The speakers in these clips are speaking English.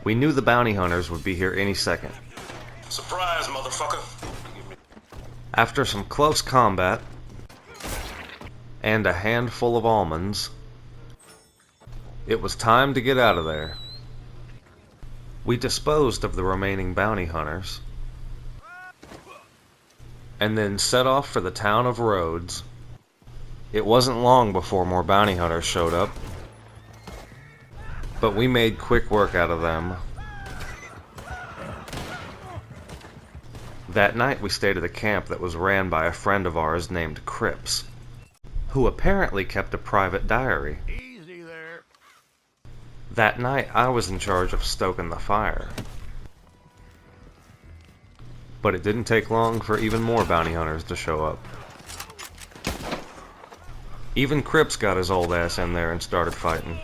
We knew the bounty hunters would be here any second. Surprise, motherfucker. After some close combat and a handful of almonds, it was time to get out of there. We disposed of the remaining bounty hunters and then set off for the town of Rhodes. It wasn't long before more bounty hunters showed up, but we made quick work out of them. That night we stayed at a camp that was ran by a friend of ours named Cripps, who apparently kept a private diary. Easy there. That night I was in charge of stoking the fire. But it didn't take long for even more bounty hunters to show up. Even Cripps got his old ass in there and started fighting.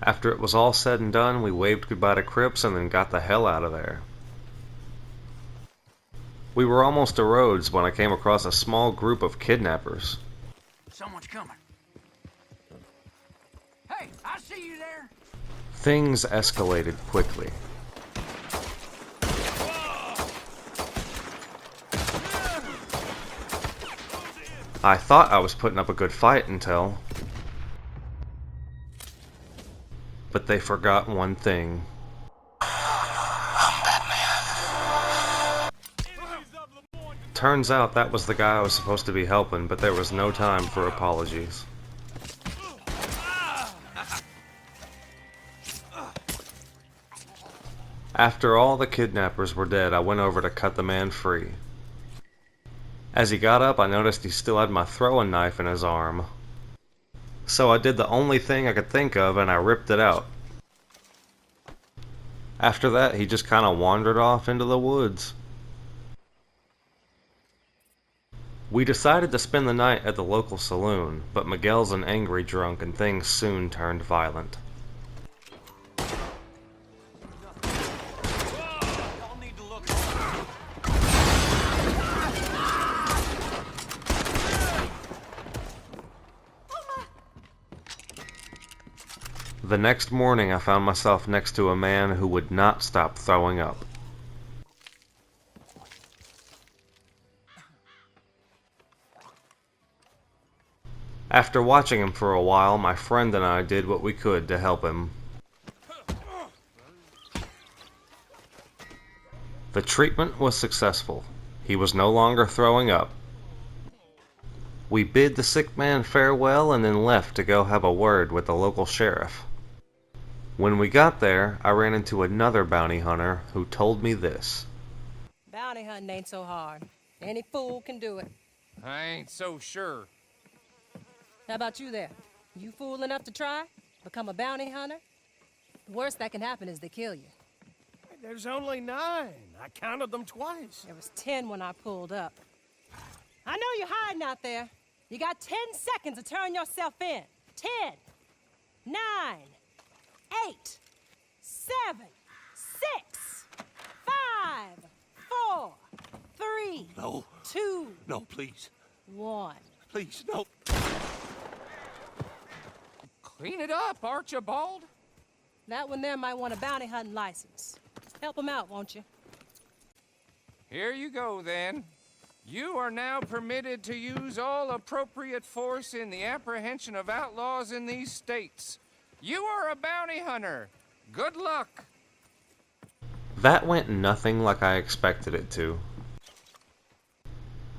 After it was all said and done, we waved goodbye to Cripps and then got the hell out of there. We were almost to Rhodes when I came across a small group of kidnappers. Someone's coming. Hey, I see you there. Things escalated quickly. I thought I was putting up a good fight until... But they forgot one thing. Turns out that was the guy I was supposed to be helping, but there was no time for apologies. After all the kidnappers were dead, I went over to cut the man free. As he got up, I noticed he still had my throwing knife in his arm. So I did the only thing I could think of and I ripped it out. After that, he just kind of wandered off into the woods. We decided to spend the night at the local saloon, but Miguel's an angry drunk and things soon turned violent. The next morning I found myself next to a man who would not stop throwing up. After watching him for a while, my friend and I did what we could to help him. The treatment was successful. He was no longer throwing up. We bid the sick man farewell and then left to go have a word with the local sheriff. When we got there, I ran into another bounty hunter who told me this. Bounty hunting ain't so hard. Any fool can do it. I ain't so sure. How about you there? You fool enough to try? Become a bounty hunter? The worst that can happen is they kill you. There's only 9. I counted them twice. There was 10 when I pulled up. I know you're hiding out there. You got 10 seconds to turn yourself in. 10, 9, 8, 7, 6, 5, 4, 3, No. 2, No, please. 1. Please, no. Clean it up, Archibald. That one there might want a bounty hunting license. Help him out, won't you? Here you go, then. You are now permitted to use all appropriate force in the apprehension of outlaws in these states. You are a bounty hunter. Good luck. That went nothing like I expected it to.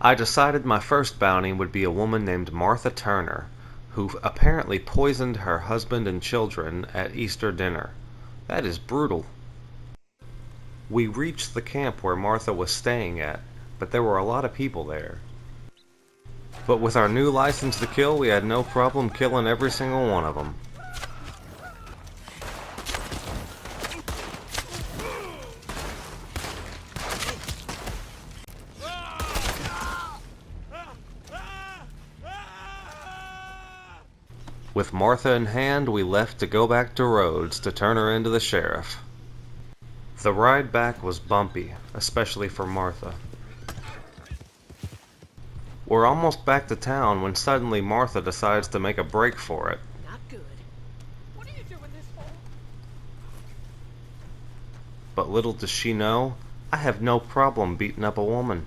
I decided my first bounty would be a woman named Martha Turner, who apparently poisoned her husband and children at Easter dinner. That is brutal. We reached the camp where Martha was staying at, but there were a lot of people there. But with our new license to kill, we had no problem killing every single one of them. With Martha in hand, we left to go back to Rhodes to turn her into the sheriff. The ride back was bumpy, especially for Martha. We're almost back to town when suddenly Martha decides to make a break for it. Not good. What are But little does she know, I have no problem beating up a woman.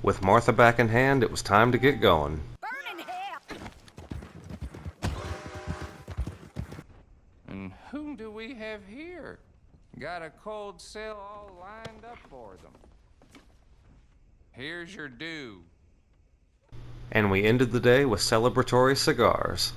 With Martha back in hand, it was time to get going. Burning hell! And whom do we have here? Got a cold cell all lined up for them. Here's your due. And we ended the day with celebratory cigars.